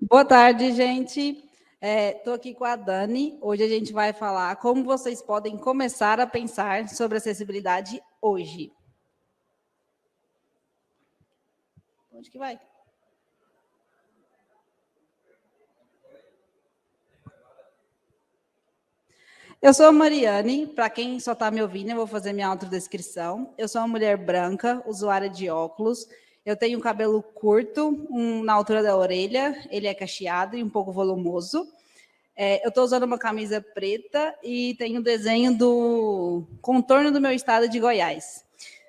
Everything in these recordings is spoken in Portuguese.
Boa tarde, gente. Estou aqui com a Dani. Hoje a gente vai falar como vocês podem começar a pensar sobre acessibilidade hoje. Onde que vai? Eu sou a Mariane, para quem só está me ouvindo, eu vou fazer minha autodescrição. Eu sou uma mulher branca, usuária de óculos. Eu tenho cabelo curto, na altura da orelha, ele é cacheado e um pouco volumoso. Eu estou usando uma camisa preta e tenho o desenho do contorno do meu estado de Goiás.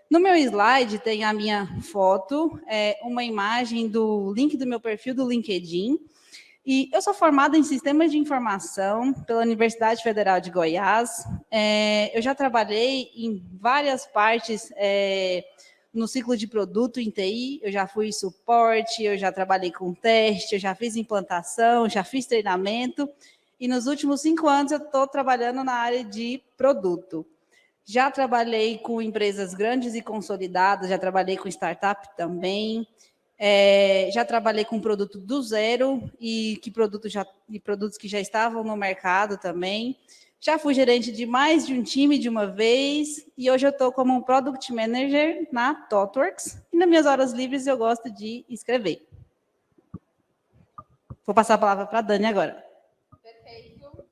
No meu slide tem a minha foto, uma imagem do link do meu perfil do LinkedIn. E eu sou formada em Sistemas de Informação pela Universidade Federal de Goiás. Eu já trabalhei em várias partes no ciclo de produto em TI, eu já fui suporte, eu já trabalhei com teste, eu já fiz implantação, já fiz treinamento. E nos últimos 5 anos eu estou trabalhando na área de produto. Já trabalhei com empresas grandes e consolidadas, já trabalhei com startup também. Já trabalhei com produto do zero e produtos que já estavam no mercado também. Já fui gerente de mais de um time de uma vez e hoje eu estou como um Product Manager na ThoughtWorks e nas minhas horas livres eu gosto de escrever. Vou passar a palavra para a Dani agora. Perfeito.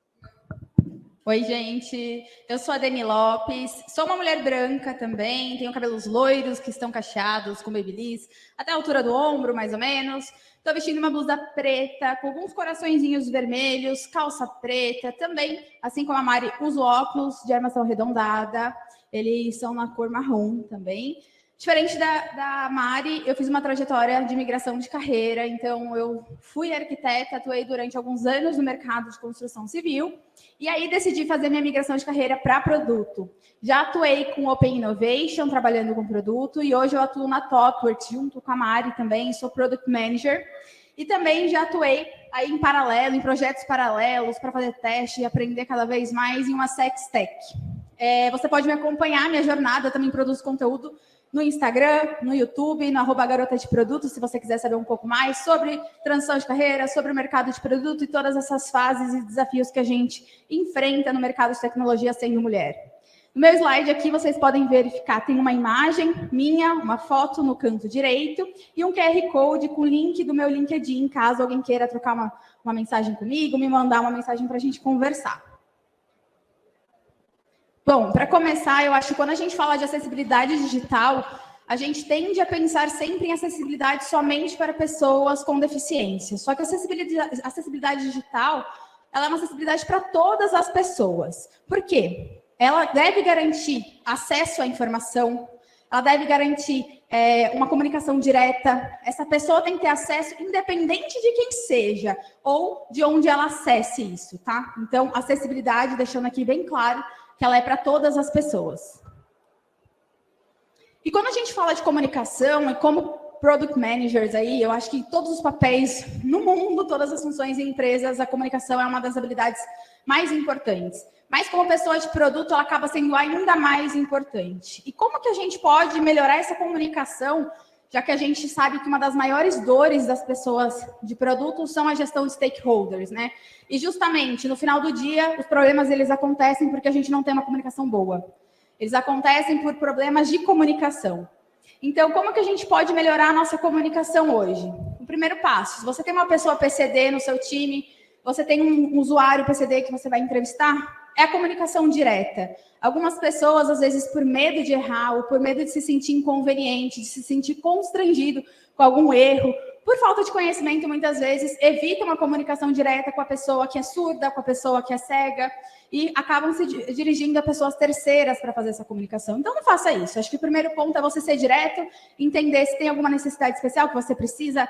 Oi, gente. Eu sou a Dani Lopes, sou uma mulher branca também, tenho cabelos loiros que estão cacheados com babyliss, até a altura do ombro, mais ou menos. Estou vestindo uma blusa preta, com alguns coraçõezinhos vermelhos, calça preta também, assim como a Mari, uso óculos de armação arredondada, eles são na cor marrom também. Diferente da Mari, eu fiz uma trajetória de migração de carreira, então eu fui arquiteta, atuei durante alguns anos no mercado de construção civil, e aí decidi fazer minha migração de carreira para produto. Já atuei com Open Innovation, trabalhando com produto, e hoje eu atuo na ThoughtWorks, junto com a Mari também, sou Product Manager, e também já atuei aí em paralelo, em projetos paralelos, para fazer teste e aprender cada vez mais em uma SecStech. Você pode me acompanhar, minha jornada, eu também produzo conteúdo no Instagram, no YouTube, no @garota de produto, se você quiser saber um pouco mais sobre transição de carreira, sobre o mercado de produto e todas essas fases e desafios que a gente enfrenta no mercado de tecnologia sendo mulher. No meu slide aqui, vocês podem verificar, tem uma imagem minha, uma foto no canto direito e um QR Code com o link do meu LinkedIn, caso alguém queira trocar uma mensagem comigo, me mandar uma mensagem para a gente conversar. Bom, para começar, eu acho que quando a gente fala de acessibilidade digital, a gente tende a pensar sempre em acessibilidade somente para pessoas com deficiência. Só que a acessibilidade digital, ela é uma acessibilidade para todas as pessoas. Por quê? Ela deve garantir acesso à informação, ela deve garantir uma comunicação direta. Essa pessoa tem que ter acesso independente de quem seja ou de onde ela acesse isso, tá? Então, acessibilidade, deixando aqui bem claro, que ela é para todas as pessoas. E quando a gente fala de comunicação e como Product Managers aí, eu acho que todos os papéis no mundo, todas as funções em empresas, a comunicação é uma das habilidades mais importantes. Mas como pessoa de produto, ela acaba sendo ainda mais importante. E como que a gente pode melhorar essa comunicação, já que a gente sabe que uma das maiores dores das pessoas de produto são a gestão de stakeholders, né? E justamente, no final do dia, os problemas eles acontecem porque a gente não tem uma comunicação boa. Eles acontecem por problemas de comunicação. Então, como que a gente pode melhorar a nossa comunicação hoje? O primeiro passo, se você tem uma pessoa PCD no seu time, você tem um usuário PCD que você vai entrevistar, é a comunicação direta. Algumas pessoas, às vezes, por medo de errar, ou por medo de se sentir inconveniente, de se sentir constrangido com algum erro, por falta de conhecimento, muitas vezes, evitam uma comunicação direta com a pessoa que é surda, com a pessoa que é cega, e acabam se dirigindo a pessoas terceiras para fazer essa comunicação. Então, não faça isso. Acho que o primeiro ponto é você ser direto, entender se tem alguma necessidade especial que você precisa,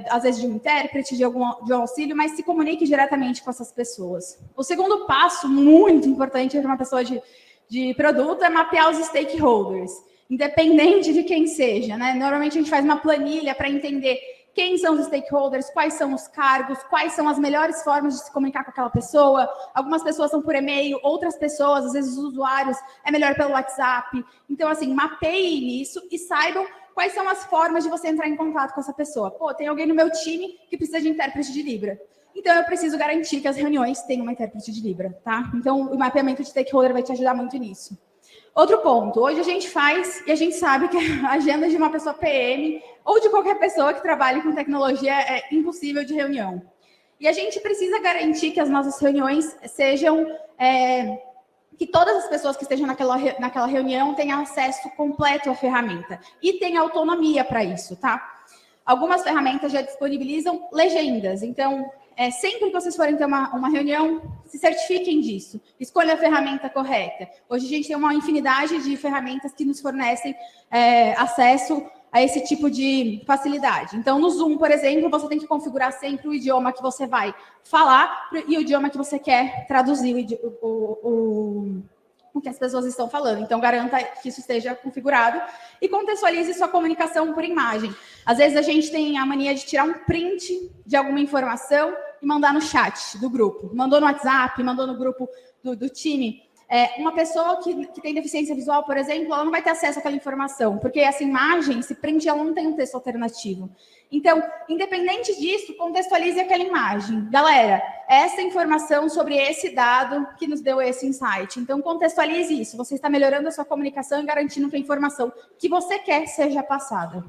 às vezes, de um intérprete, de um auxílio, mas se comunique diretamente com essas pessoas. O segundo passo, muito importante para uma pessoa de produto, é mapear os stakeholders, independente de quem seja, né? Normalmente, a gente faz uma planilha para entender quem são os stakeholders, quais são os cargos, quais são as melhores formas de se comunicar com aquela pessoa. Algumas pessoas são por e-mail, outras pessoas, às vezes os usuários, é melhor pelo WhatsApp. Então, assim, mapeiem isso e saibam quais são as formas de você entrar em contato com essa pessoa. Pô, tem alguém no meu time que precisa de intérprete de Libra. Então, eu preciso garantir que as reuniões tenham uma intérprete de Libra, tá? Então, o mapeamento de stakeholder vai te ajudar muito nisso. Outro ponto, hoje a gente faz, e a gente sabe que a agenda de uma pessoa PM ou de qualquer pessoa que trabalhe com tecnologia é impossível de reunião. E a gente precisa garantir que as nossas reuniões sejam, que todas as pessoas que estejam naquela reunião tenham acesso completo à ferramenta e tenham autonomia para isso, tá? Algumas ferramentas já disponibilizam legendas, então, sempre que vocês forem ter uma reunião, se certifiquem disso. Escolha a ferramenta correta. Hoje a gente tem uma infinidade de ferramentas que nos fornecem acesso a esse tipo de facilidade. Então, no Zoom, por exemplo, você tem que configurar sempre o idioma que você vai falar e o idioma que você quer traduzir o que as pessoas estão falando. Então, garanta que isso esteja configurado e contextualize sua comunicação por imagem. Às vezes, a gente tem a mania de tirar um print de alguma informação e mandar no chat do grupo. Mandou no WhatsApp, mandou no grupo do time. Uma pessoa que tem deficiência visual, por exemplo, ela não vai ter acesso àquela informação, porque essa imagem, esse print, ela não tem um texto alternativo. Então, independente disso, contextualize aquela imagem. Galera, essa informação sobre esse dado que nos deu esse insight. Então, contextualize isso. Você está melhorando a sua comunicação e garantindo que a informação que você quer seja passada.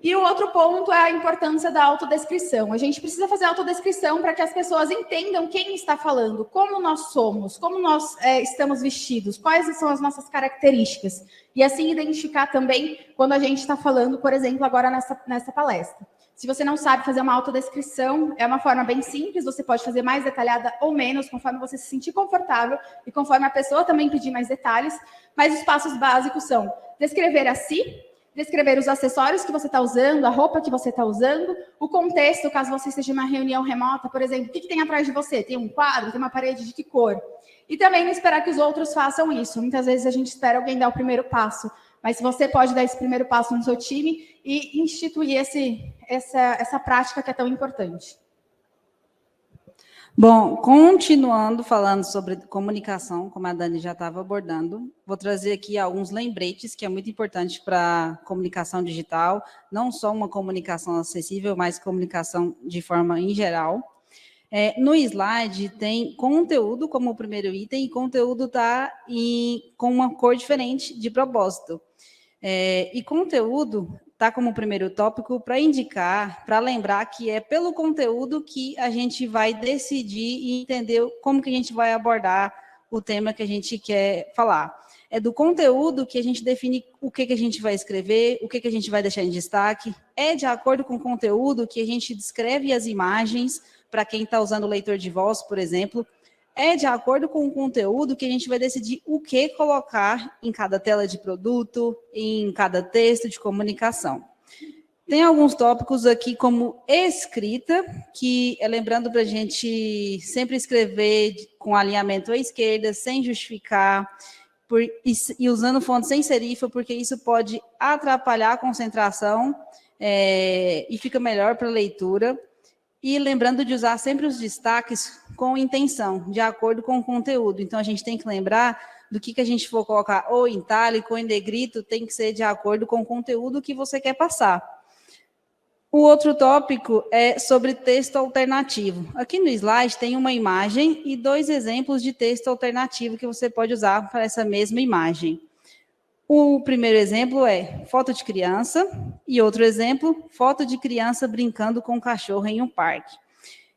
E o outro ponto é a importância da autodescrição. A gente precisa fazer autodescrição para que as pessoas entendam quem está falando, como nós somos, como nós estamos vestidos, quais são as nossas características. E assim identificar também quando a gente está falando, por exemplo, agora nessa palestra. Se você não sabe fazer uma autodescrição, é uma forma bem simples, você pode fazer mais detalhada ou menos, conforme você se sentir confortável e conforme a pessoa também pedir mais detalhes. Mas os passos básicos são descrever a si, descrever os acessórios que você está usando, a roupa que você está usando, o contexto, caso você esteja em uma reunião remota, por exemplo, o que tem atrás de você? Tem um quadro? Tem uma parede? De que cor? E também não esperar que os outros façam isso. Muitas vezes a gente espera alguém dar o primeiro passo, mas você pode dar esse primeiro passo no seu time e instituir essa prática que é tão importante. Bom, continuando falando sobre comunicação, como a Dani já estava abordando, vou trazer aqui alguns lembretes que é muito importante para a comunicação digital, não só uma comunicação acessível, mas comunicação de forma em geral. No slide tem conteúdo como o primeiro item, e conteúdo está com uma cor diferente de propósito. E conteúdo está como primeiro tópico para indicar, para lembrar que é pelo conteúdo que a gente vai decidir e entender como que a gente vai abordar o tema que a gente quer falar. É do conteúdo que a gente define o que a gente vai escrever, o que a gente vai deixar em destaque. É de acordo com o conteúdo que a gente descreve as imagens, para quem está usando o leitor de voz, por exemplo. É de acordo com o conteúdo que a gente vai decidir o que colocar em cada tela de produto, em cada texto de comunicação. Tem alguns tópicos aqui como escrita, que é lembrando para a gente sempre escrever com alinhamento à esquerda, sem justificar, e usando fonte sem serifa, porque isso pode atrapalhar a concentração e fica melhor para a leitura. E lembrando de usar sempre os destaques com intenção, de acordo com o conteúdo. Então, a gente tem que lembrar do que a gente for colocar ou em itálico ou em negrito, tem que ser de acordo com o conteúdo que você quer passar. O outro tópico é sobre texto alternativo. Aqui no slide tem uma imagem e 2 exemplos de texto alternativo que você pode usar para essa mesma imagem. O primeiro exemplo é foto de criança e outro exemplo, foto de criança brincando com um cachorro em um parque.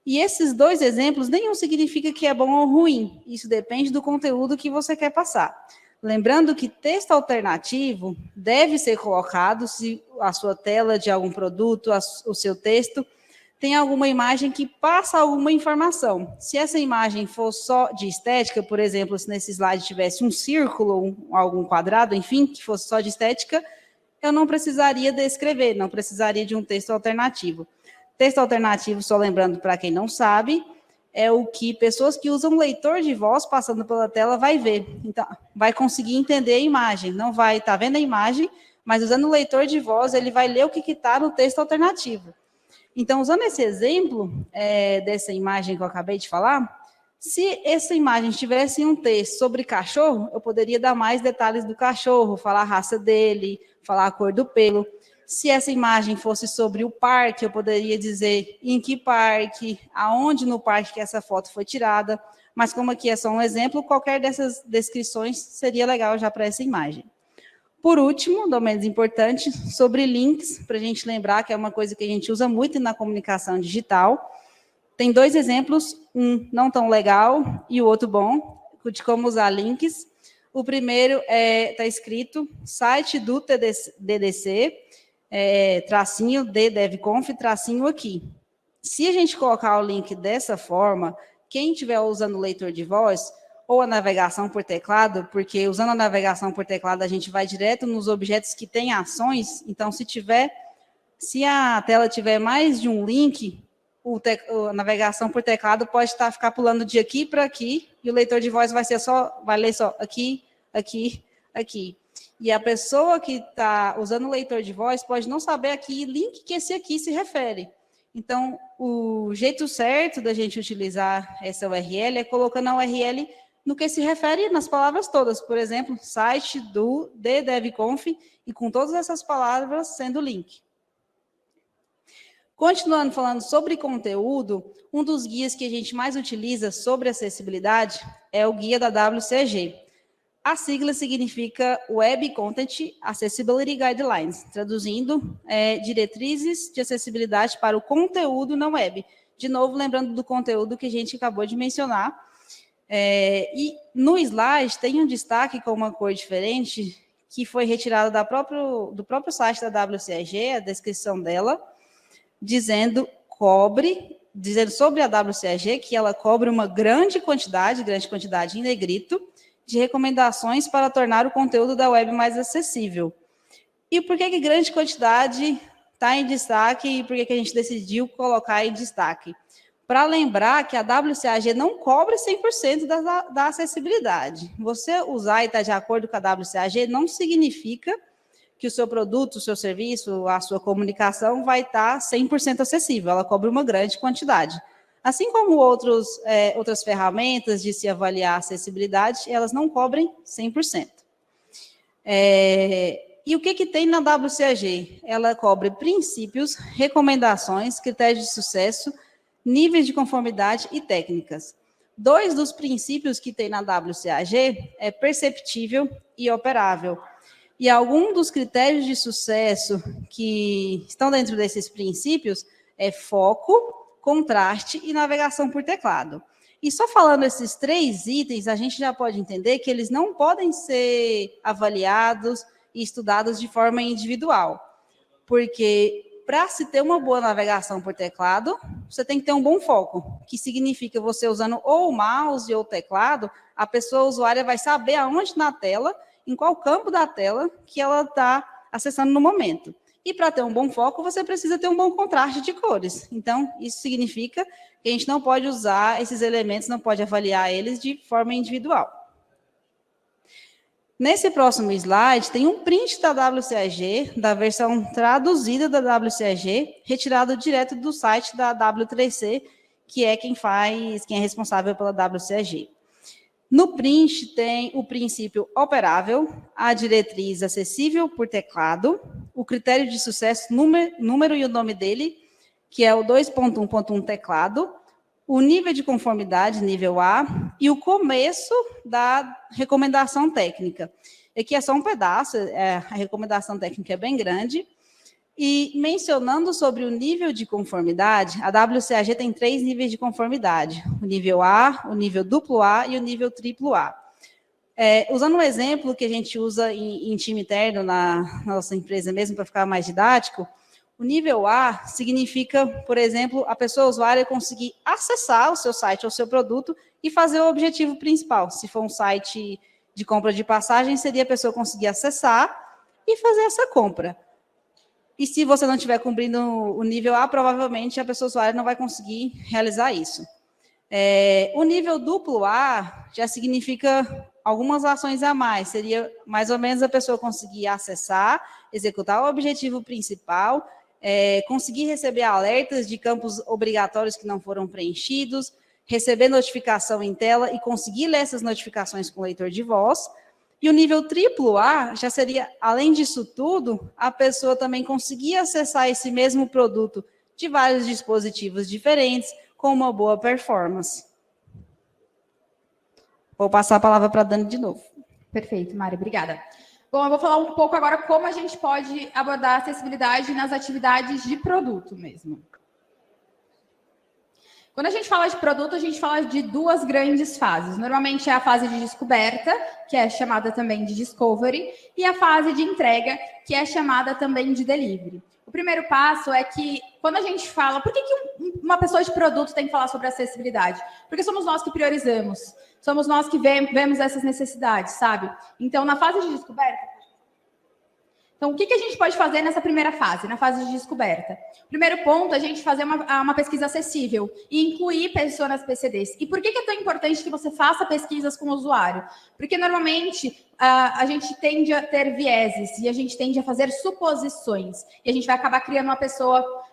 E esses 2 exemplos, nenhum significa que é bom ou ruim. Isso depende do conteúdo que você quer passar. Lembrando que texto alternativo deve ser colocado se a sua tela de algum produto, o seu texto, tem alguma imagem que passa alguma informação. Se essa imagem for só de estética, por exemplo, se nesse slide tivesse um círculo, algum quadrado, enfim, que fosse só de estética, eu não precisaria descrever, não precisaria de um texto alternativo. Texto alternativo, só lembrando para quem não sabe, é o que pessoas que usam leitor de voz passando pela tela vai ver. Então, vai conseguir entender a imagem, não vai estar vendo a imagem, mas usando o leitor de voz, ele vai ler o que está no texto alternativo. Então, usando esse exemplo dessa imagem que eu acabei de falar, se essa imagem tivesse um texto sobre cachorro, eu poderia dar mais detalhes do cachorro, falar a raça dele, falar a cor do pelo. Se essa imagem fosse sobre o parque, eu poderia dizer em que parque, aonde no parque que essa foto foi tirada. Mas como aqui é só um exemplo, qualquer dessas descrições seria legal já para essa imagem. Por último, não menos importante, sobre links, para a gente lembrar que é uma coisa que a gente usa muito na comunicação digital. Tem 2 exemplos, um não tão legal e o outro bom, de como usar links. O primeiro está escrito site do DDC, tracinho de DevConf, tracinho aqui. Se a gente colocar o link dessa forma, quem estiver usando o leitor de voz ou a navegação por teclado, porque usando a navegação por teclado a gente vai direto nos objetos que têm ações, então se a tela tiver mais de um link, a navegação por teclado pode ficar pulando de aqui para aqui, e o leitor de voz vai ler só aqui, aqui, aqui. E a pessoa que está usando o leitor de voz pode não saber a que link que esse aqui se refere. Então, o jeito certo da gente utilizar essa URL é colocando a URL no que se refere nas palavras todas. Por exemplo, site do DevConf, e com todas essas palavras sendo link. Continuando falando sobre conteúdo, um dos guias que a gente mais utiliza sobre acessibilidade é o guia da WCAG. A sigla significa Web Content Accessibility Guidelines, traduzindo, diretrizes de acessibilidade para o conteúdo na web. De novo, lembrando do conteúdo que a gente acabou de mencionar. E no slide tem um destaque com uma cor diferente, que foi retirado do próprio site da WCAG, a descrição dela, dizendo sobre a WCAG que ela cobre uma grande quantidade em negrito, de recomendações para tornar o conteúdo da web mais acessível. E por que grande quantidade está em destaque e por que a gente decidiu colocar em destaque? Para lembrar que a WCAG não cobre 100% da acessibilidade. Você usar e estar de acordo com a WCAG não significa que o seu produto, o seu serviço, a sua comunicação vai estar 100% acessível. Ela cobre uma grande quantidade. Assim como outras ferramentas de se avaliar a acessibilidade, elas não cobrem 100%. E o que tem na WCAG? Ela cobre princípios, recomendações, critérios de sucesso, níveis de conformidade e técnicas. 2 dos princípios que tem na WCAG é perceptível e operável. E algum dos critérios de sucesso que estão dentro desses princípios é foco, contraste e navegação por teclado. E só falando esses 3 itens, a gente já pode entender que eles não podem ser avaliados e estudados de forma individual. Porque para se ter uma boa navegação por teclado, você tem que ter um bom foco, que significa você usando ou o mouse ou o teclado, a pessoa usuária vai saber aonde na tela, em qual campo da tela que ela está acessando no momento. E para ter um bom foco, você precisa ter um bom contraste de cores. Então, isso significa que a gente não pode usar esses elementos, não pode avaliar eles de forma individual. Nesse próximo slide, tem um print da WCAG, da versão traduzida da WCAG, retirado direto do site da W3C, que é quem é responsável pela WCAG. No print tem o princípio operável, a diretriz acessível por teclado, o critério de sucesso, número e o nome dele, que é o 2.1.1 teclado, o nível de conformidade, nível A, e o começo da recomendação técnica. Aqui é só um pedaço, a recomendação técnica é bem grande. E mencionando sobre o nível de conformidade, a WCAG tem 3 níveis de conformidade, o nível A, o nível duplo A e o nível triplo A. Usando um exemplo que a gente usa em time interno na nossa empresa mesmo, para ficar mais didático, o nível A significa, por exemplo, a pessoa usuária conseguir acessar o seu site ou o seu produto e fazer o objetivo principal. Se for um site de compra de passagem, seria a pessoa conseguir acessar e fazer essa compra. E se você não estiver cumprindo o nível A, provavelmente a pessoa usuária não vai conseguir realizar isso. O nível duplo A já significa algumas ações a mais. Seria mais ou menos a pessoa conseguir acessar, executar o objetivo principal, conseguir receber alertas de campos obrigatórios que não foram preenchidos, receber notificação em tela e conseguir ler essas notificações com leitor de voz. E o nível AAA já seria, além disso tudo, a pessoa também conseguir acessar esse mesmo produto de vários dispositivos diferentes, com uma boa performance. Vou passar a palavra para a Dani de novo. Perfeito, Mari, obrigada. Bom, eu vou falar um pouco agora como a gente pode abordar a acessibilidade nas atividades de produto mesmo. Quando a gente fala de produto, a gente fala de duas grandes fases. Normalmente é a fase de descoberta, que é chamada também de discovery, e a fase de entrega, que é chamada também de delivery. O primeiro passo é que, quando a gente fala... Por que uma pessoa de produto tem que falar sobre acessibilidade? Porque somos nós que priorizamos. Somos nós que vemos essas necessidades, sabe? Então, na fase de descoberta... Então, o que a gente pode fazer nessa primeira fase, na fase de descoberta? Primeiro ponto, a gente fazer uma pesquisa acessível e incluir personas PCDs. E por que é tão importante que você faça pesquisas com o usuário? Porque, normalmente, a gente tende a ter vieses e a gente tende a fazer suposições. E a gente vai acabar criando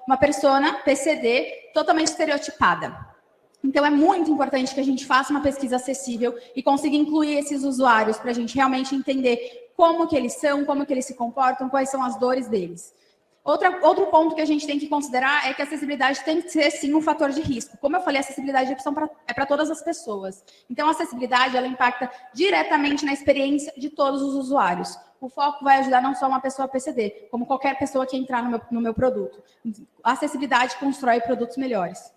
uma persona PCD totalmente estereotipada. Então, é muito importante que a gente faça uma pesquisa acessível e consiga incluir esses usuários para a gente realmente entender como que eles são, como que eles se comportam, quais são as dores deles. Outro ponto que a gente tem que considerar é que a acessibilidade tem que ser, sim, um fator de risco. Como eu falei, a acessibilidade é para todas as pessoas. Então, a acessibilidade, ela impacta diretamente na experiência de todos os usuários. O foco vai ajudar não só uma pessoa PCD, como qualquer pessoa que entrar no meu produto. A acessibilidade constrói produtos melhores.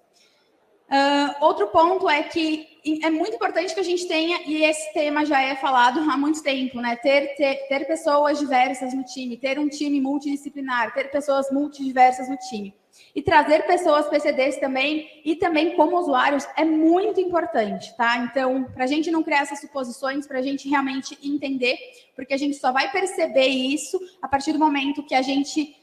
Outro ponto é que é muito importante que a gente tenha, e esse tema já é falado há muito tempo, né? Ter pessoas diversas no time, ter um time multidisciplinar, ter pessoas multidiversas no time. E trazer pessoas PCDs também, e também como usuários, é muito importante, tá? Então, para a gente não criar essas suposições, para a gente realmente entender, porque a gente só vai perceber isso a partir do momento que a gente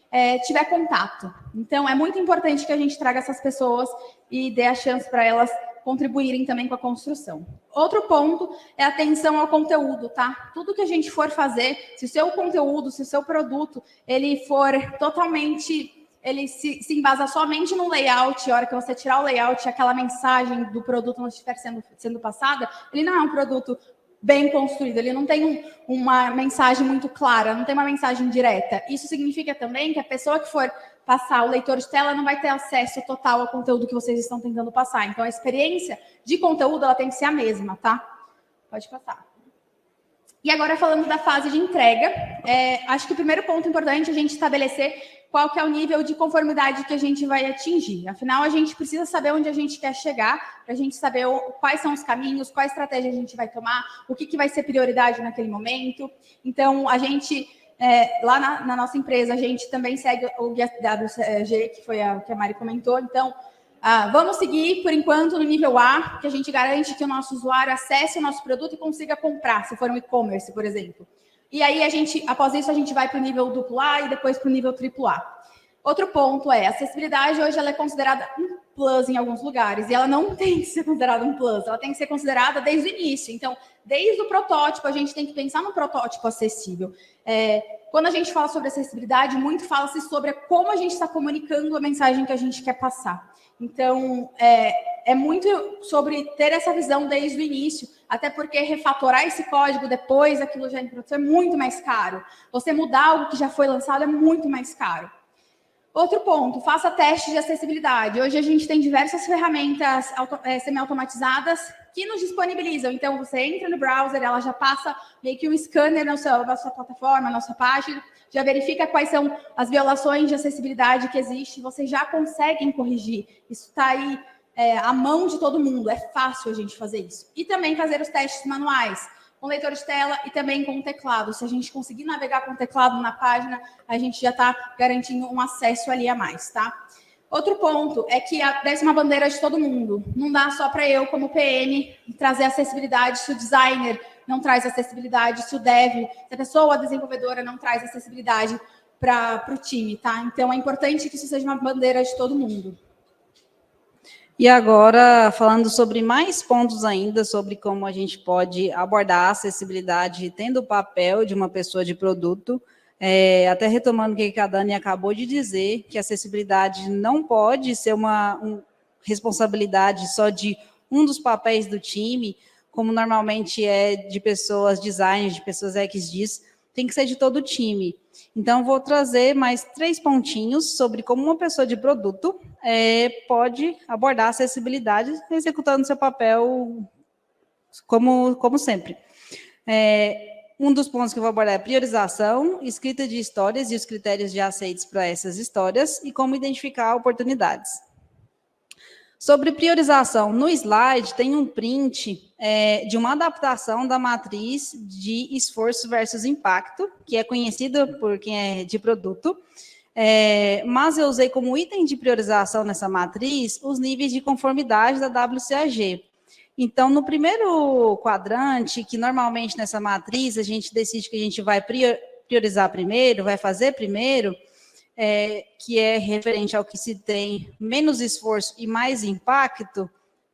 tiver contato. Então, é muito importante que a gente traga essas pessoas e dê a chance para elas contribuírem também com a construção. Outro ponto é a atenção ao conteúdo, tá? Tudo que a gente for fazer, se o seu conteúdo, se o seu produto, ele for totalmente... Ele se embasa somente no layout, a hora que você tirar o layout, aquela mensagem do produto não estiver sendo passada, ele não é um produto bem construído, ele não tem uma mensagem muito clara, não tem uma mensagem direta. Isso significa também que a pessoa que for passar o leitor de tela não vai ter acesso total ao conteúdo que vocês estão tentando passar. Então, a experiência de conteúdo, ela tem que ser a mesma, tá? Pode passar. E agora, falando da fase de entrega, acho que o primeiro ponto importante é a gente estabelecer qual que é o nível de conformidade que a gente vai atingir. Afinal, a gente precisa saber onde a gente quer chegar, para a gente saber quais são os caminhos, qual estratégia a gente vai tomar, o que vai ser prioridade naquele momento. Então, a gente, lá na nossa empresa, a gente também segue o guia WG, que foi o que a Mari comentou. Então, vamos seguir, por enquanto, no nível A, que a gente garante que o nosso usuário acesse o nosso produto e consiga comprar, se for um e-commerce, por exemplo. E aí, após isso, a gente vai para o nível AA e depois para o nível AAA. Outro ponto é, a acessibilidade hoje ela é considerada um plus em alguns lugares, e ela não tem que ser considerada um plus, ela tem que ser considerada desde o início. Então, desde o protótipo, a gente tem que pensar no protótipo acessível. Quando a gente fala sobre acessibilidade, muito fala-se sobre como a gente está comunicando a mensagem que a gente quer passar. Então, é muito sobre ter essa visão desde o início, até porque refatorar esse código depois daquilo já em produção é muito mais caro. Você mudar algo que já foi lançado é muito mais caro. Outro ponto, faça testes de acessibilidade. Hoje a gente tem diversas ferramentas semi-automatizadas que nos disponibilizam. Então, você entra no browser, ela já passa meio que um scanner na sua plataforma, na nossa página, já verifica quais são as violações de acessibilidade que existem, vocês já conseguem corrigir. Isso está aí à mão de todo mundo, é fácil a gente fazer isso. E também fazer os testes manuais, com leitor de tela e também com o teclado. Se a gente conseguir navegar com o teclado na página, a gente já está garantindo um acesso ali a mais, tá? Outro ponto é que a 10ª bandeira de todo mundo. Não dá só para eu, como PM, trazer acessibilidade se o designer não traz acessibilidade, se o dev, se a pessoa desenvolvedora não traz acessibilidade para o time, tá? Então, é importante que isso seja uma bandeira de todo mundo. E agora, falando sobre mais pontos ainda, sobre como a gente pode abordar a acessibilidade tendo o papel de uma pessoa de produto, até retomando o que a Dani acabou de dizer, que a acessibilidade não pode ser uma responsabilidade só de um dos papéis do time, como normalmente é de pessoas designers, de pessoas XDs, tem que ser de todo o time. Então, vou trazer mais 3 pontinhos sobre como uma pessoa de produto pode abordar a acessibilidade executando seu papel como sempre. Um dos pontos que eu vou abordar é priorização, escrita de histórias e os critérios de aceites para essas histórias e como identificar oportunidades. Sobre priorização, no slide tem um print de uma adaptação da matriz de esforço versus impacto, que é conhecida por quem é de produto, mas eu usei como item de priorização nessa matriz os níveis de conformidade da WCAG. Então, no primeiro quadrante, que normalmente nessa matriz a gente decide que a gente vai priorizar primeiro, vai fazer primeiro, que é referente ao que se tem menos esforço e mais impacto,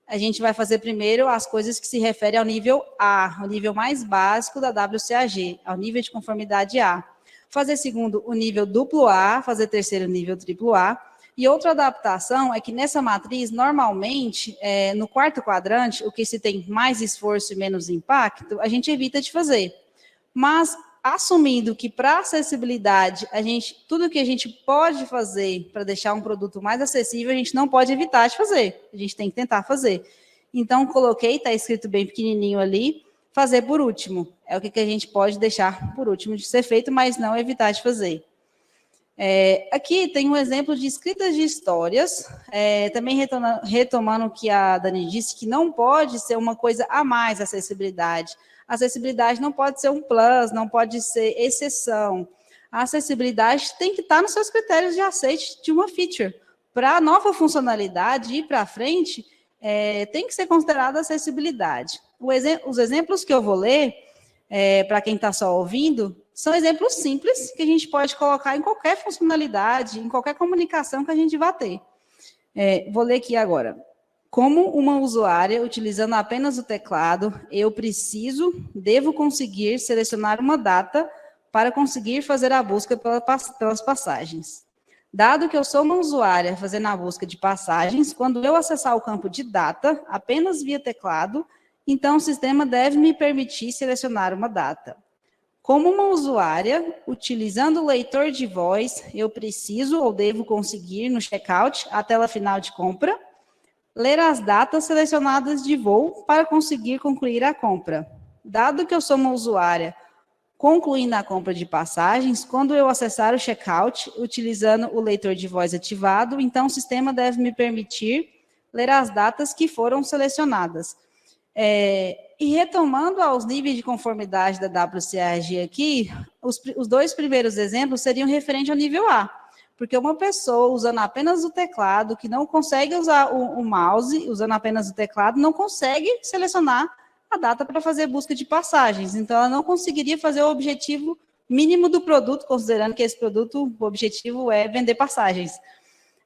a gente vai fazer primeiro as coisas que se referem ao nível A, o nível mais básico da WCAG, ao nível de conformidade A. Fazer segundo o nível duplo A, fazer terceiro o nível triplo A. E outra adaptação é que nessa matriz, normalmente, no quarto quadrante, o que se tem mais esforço e menos impacto, a gente evita de fazer. Mas assumindo que para acessibilidade, tudo que a gente pode fazer para deixar um produto mais acessível, a gente não pode evitar de fazer, a gente tem que tentar fazer. Então, coloquei, está escrito bem pequenininho ali, fazer por último. É o que a gente pode deixar por último de ser feito, mas não evitar de fazer. Aqui tem um exemplo de escritas de histórias, também retomando o que a Dani disse, que não pode ser uma coisa a mais a acessibilidade. A acessibilidade não pode ser um plus, não pode ser exceção. A acessibilidade tem que estar nos seus critérios de aceite de uma feature. Para a nova funcionalidade ir para frente, tem que ser considerada acessibilidade. Os exemplos que eu vou ler, para quem está só ouvindo, são exemplos simples que a gente pode colocar em qualquer funcionalidade, em qualquer comunicação que a gente vá ter. Vou ler aqui agora. Como uma usuária, utilizando apenas o teclado, eu devo conseguir selecionar uma data para conseguir fazer a busca pelas passagens. Dado que eu sou uma usuária fazendo a busca de passagens, quando eu acessar o campo de data, apenas via teclado, então o sistema deve me permitir selecionar uma data. Como uma usuária, utilizando o leitor de voz, eu devo conseguir no checkout, a tela final de compra, ler as datas selecionadas de voo para conseguir concluir a compra. Dado que eu sou uma usuária concluindo a compra de passagens, quando eu acessar o checkout, utilizando o leitor de voz ativado, então o sistema deve me permitir ler as datas que foram selecionadas. E retomando aos níveis de conformidade da WCAG aqui, os 2 primeiros exemplos seriam referentes ao nível A. Porque uma pessoa usando apenas o teclado, que não consegue usar o mouse, usando apenas o teclado, não consegue selecionar a data para fazer busca de passagens. Então, ela não conseguiria fazer o objetivo mínimo do produto, considerando que esse produto, o objetivo é vender passagens.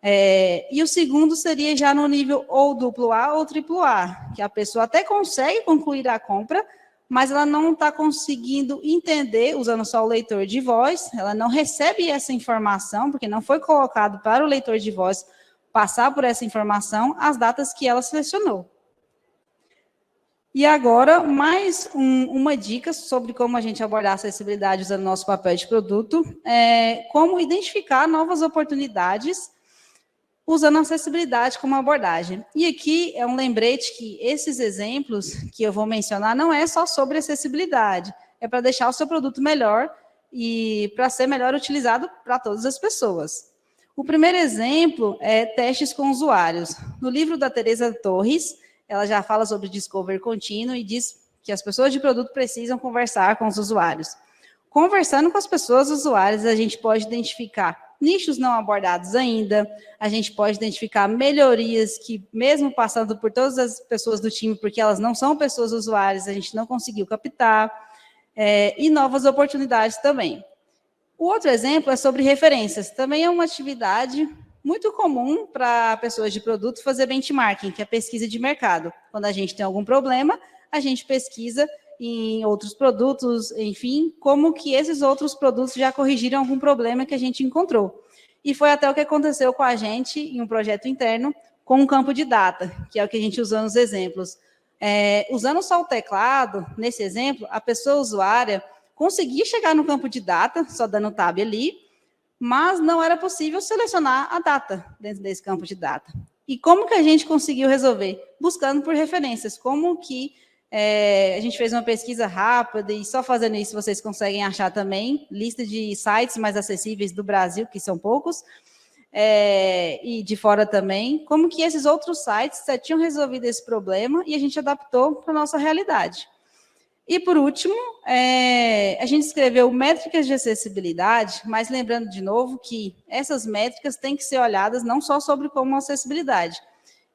E o segundo seria já no nível ou duplo A ou triplo A, que a pessoa até consegue concluir a compra, mas ela não está conseguindo entender, usando só o leitor de voz, ela não recebe essa informação, porque não foi colocado para o leitor de voz passar por essa informação as datas que ela selecionou. E agora, mais uma dica sobre como a gente abordar a acessibilidade usando nosso papel de produto, como identificar novas oportunidades usando a acessibilidade como abordagem. E aqui é um lembrete que esses exemplos que eu vou mencionar não é só sobre acessibilidade, é para deixar o seu produto melhor e para ser melhor utilizado para todas as pessoas. O primeiro exemplo é testes com usuários. No livro da Teresa Torres, ela já fala sobre discovery contínuo e diz que as pessoas de produto precisam conversar com os usuários. Conversando com as pessoas usuárias, a gente pode identificar nichos não abordados ainda, a gente pode identificar melhorias que, mesmo passando por todas as pessoas do time, porque elas não são pessoas usuárias, a gente não conseguiu captar, e novas oportunidades também. O outro exemplo é sobre referências. Também é uma atividade Muito comum para pessoas de produto fazer benchmarking, que é pesquisa de mercado. Quando a gente tem algum problema, a gente pesquisa em outros produtos, enfim, como que esses outros produtos já corrigiram algum problema que a gente encontrou. E foi até o que aconteceu com a gente em um projeto interno com um campo de data, que é o que a gente usou nos exemplos. Usando só o teclado, nesse exemplo, a pessoa usuária conseguia chegar no campo de data, só dando tab ali, mas não era possível selecionar a data dentro desse campo de data. E como que a gente conseguiu resolver? Buscando por referências, como que a gente fez uma pesquisa rápida e só fazendo isso vocês conseguem achar também lista de sites mais acessíveis do Brasil, que são poucos, e de fora também, como que esses outros sites já tinham resolvido esse problema e a gente adaptou para a nossa realidade. E, por último, a gente escreveu métricas de acessibilidade, mas lembrando de novo que essas métricas têm que ser olhadas não só sobre como acessibilidade,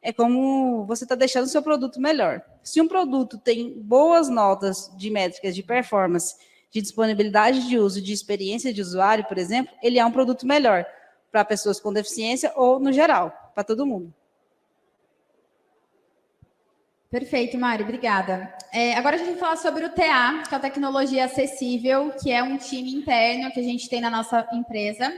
é como você está deixando o seu produto melhor. Se um produto tem boas notas de métricas de performance, de disponibilidade de uso, de experiência de usuário, por exemplo, ele é um produto melhor para pessoas com deficiência ou, no geral, para todo mundo. Perfeito, Mari, obrigada. Agora a gente vai falar sobre o TA, que é a Tecnologia Acessível, que é um time interno que a gente tem na nossa empresa,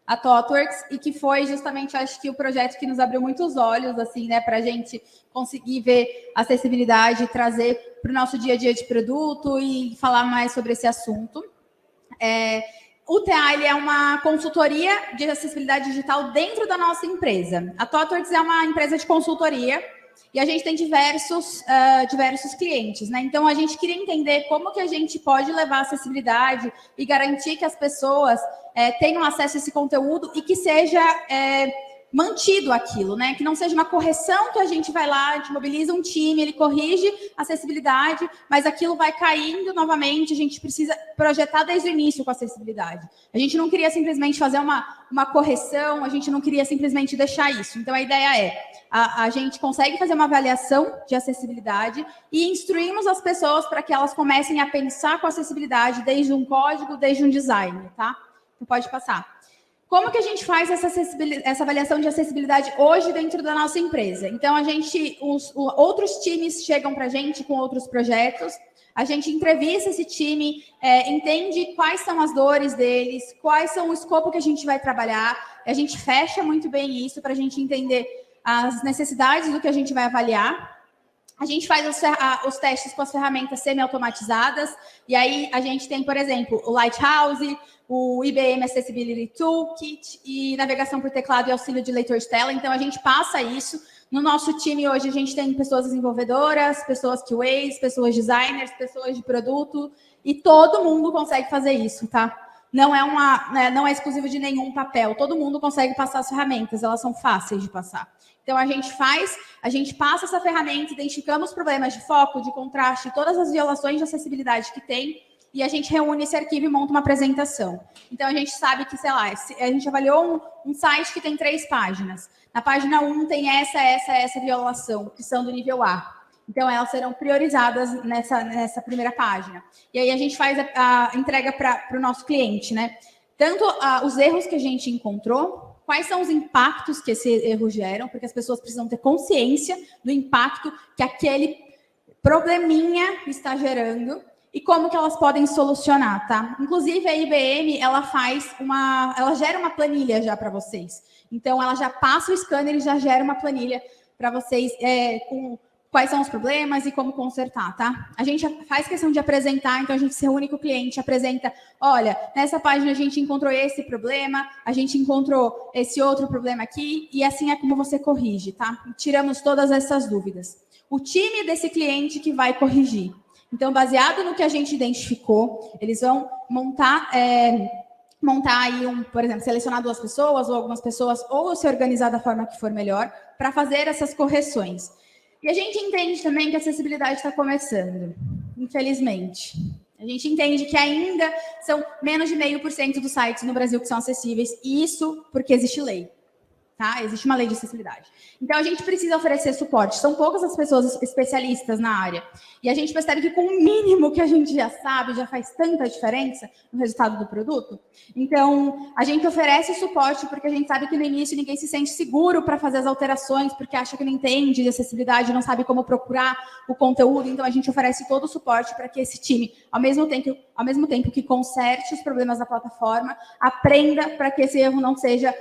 a ThoughtWorks, e que foi justamente, acho que, o projeto que nos abriu muitos olhos, assim, né, para a gente conseguir ver acessibilidade, trazer para o nosso dia a dia de produto e falar mais sobre esse assunto. O TA ele é uma consultoria de acessibilidade digital dentro da nossa empresa. A ThoughtWorks é uma empresa de consultoria e a gente tem diversos clientes, né? Então, a gente queria entender como que a gente pode levar acessibilidade e garantir que as pessoas tenham acesso a esse conteúdo e que seja mantido aquilo, né? Que não seja uma correção que a gente vai lá, a gente mobiliza um time, ele corrige a acessibilidade, mas aquilo vai caindo novamente, a gente precisa projetar desde o início com a acessibilidade. A gente não queria simplesmente fazer uma correção, a gente não queria simplesmente deixar isso. Então, a ideia a gente consegue fazer uma avaliação de acessibilidade e instruímos as pessoas para que elas comecem a pensar com acessibilidade desde um código, desde um design, tá? Então, pode passar. Como que a gente faz essa avaliação de acessibilidade hoje dentro da nossa empresa? Então, outros times chegam para a gente com outros projetos, a gente entrevista esse time, entende quais são as dores deles, quais são o escopo que a gente vai trabalhar, a gente fecha muito bem isso para a gente entender as necessidades do que a gente vai avaliar. A gente faz os testes com as ferramentas semi-automatizadas, e aí a gente tem, por exemplo, o Lighthouse, o IBM Accessibility Toolkit e navegação por teclado e auxílio de leitor de tela. Então, a gente passa isso. No nosso time hoje, a gente tem pessoas desenvolvedoras, pessoas QAs, pessoas designers, pessoas de produto, e todo mundo consegue fazer isso, tá? Não é exclusivo de nenhum papel. Todo mundo consegue passar as ferramentas, elas são fáceis de passar. Então, a gente passa essa ferramenta, identificamos problemas de foco, de contraste, todas as violações de acessibilidade que tem, e a gente reúne esse arquivo e monta uma apresentação. Então, a gente sabe que, sei lá, a gente avaliou um site que tem 3 páginas. Na página 1 tem essa violação, que são do nível A. Então, elas serão priorizadas nessa primeira página. E aí, a gente faz a entrega para o nosso cliente, né? Tanto os erros que a gente encontrou, quais são os impactos que esse erro geram, porque as pessoas precisam ter consciência do impacto que aquele probleminha está gerando e como que elas podem solucionar, tá? Inclusive, a IBM, ela gera uma planilha já para vocês. Então, ela já passa o scanner e já gera uma planilha para vocês com quais são os problemas e como consertar, tá? A gente faz questão de apresentar, então a gente se reúne com o cliente, apresenta, olha, nessa página a gente encontrou esse problema, a gente encontrou esse outro problema aqui, e assim é como você corrige, tá? Tiramos todas essas dúvidas. O time desse cliente que vai corrigir. Então, baseado no que a gente identificou, eles vão montar aí, por exemplo, selecionar 2 pessoas ou algumas pessoas, ou se organizar da forma que for melhor, para fazer essas correções. E a gente entende também que a acessibilidade está começando, infelizmente. A gente entende que ainda são menos de 0,5% dos sites no Brasil que são acessíveis, e isso porque existe lei. tá? Existe uma lei de acessibilidade. Então, a gente precisa oferecer suporte. São poucas as pessoas especialistas na área. E a gente percebe que com o mínimo que a gente já sabe, já faz tanta diferença no resultado do produto. Então, a gente oferece suporte porque a gente sabe que no início ninguém se sente seguro para fazer as alterações, porque acha que não entende de acessibilidade, não sabe como procurar o conteúdo. Então, a gente oferece todo o suporte para que esse time, ao mesmo tempo que conserte os problemas da plataforma, aprenda para que esse erro não seja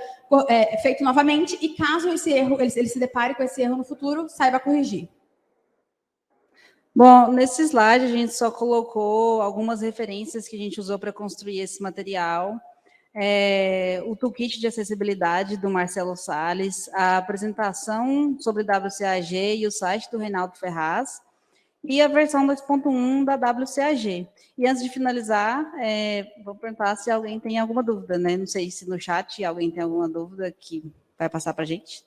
feito novamente e caso esse erro, ele se depare com esse erro no futuro, saiba corrigir. Bom, nesse slide a gente só colocou algumas referências que a gente usou para construir esse material. O toolkit de acessibilidade do Marcelo Salles, a apresentação sobre WCAG e o site do Reinaldo Ferraz, e a versão 2.1 da WCAG. E antes de finalizar, vou perguntar se alguém tem alguma dúvida, né? Não sei se no chat alguém tem alguma dúvida que vai passar para a gente.